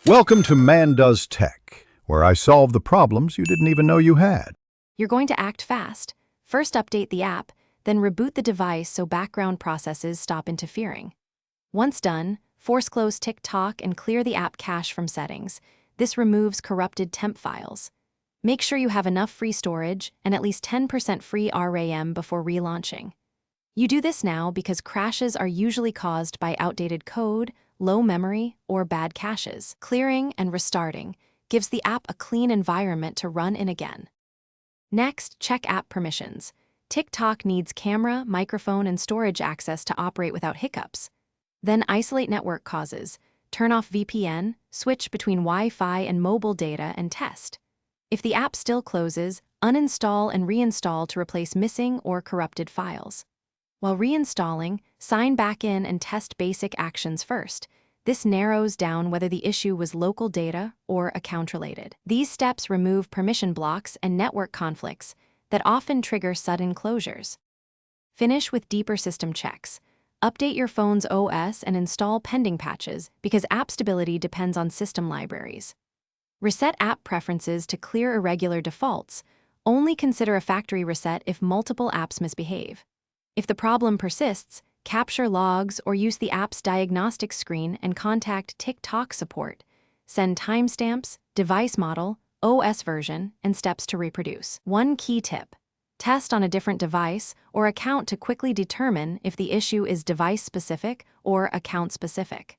Welcome to Man Does Tech, where I solve the problems you didn't even know you had. You're going to act fast. First update the app, then reboot the device so background processes stop interfering. Once done, force close TikTok and clear the app cache from settings. This removes corrupted temp files. Make sure you have enough free storage and at least 10% free RAM before relaunching. You do this now because crashes are usually caused by outdated code, low memory, or bad caches. Clearing and restarting gives the app a clean environment to run in again. Next, check app permissions. TikTok needs camera, microphone, and storage access to operate without hiccups. Then isolate network causes, turn off VPN, switch between Wi-Fi and mobile data, and test. If the app still closes, uninstall and reinstall to replace missing or corrupted files. While reinstalling, sign back in and test basic actions first. This narrows down whether the issue was local data or account-related. These steps remove permission blocks and network conflicts that often trigger sudden closures. Finish with deeper system checks. Update your phone's OS and install pending patches because app stability depends on system libraries. Reset app preferences to clear irregular defaults. Only consider a factory reset if multiple apps misbehave. If the problem persists, capture logs or use the app's diagnostic screen and contact TikTok support. Send timestamps, device model, OS version, and steps to reproduce. One key tip: test on a different device or account to quickly determine if the issue is device-specific or account-specific.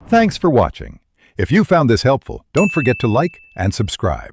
Thanks for watching. If you found this helpful, don't forget to like and subscribe.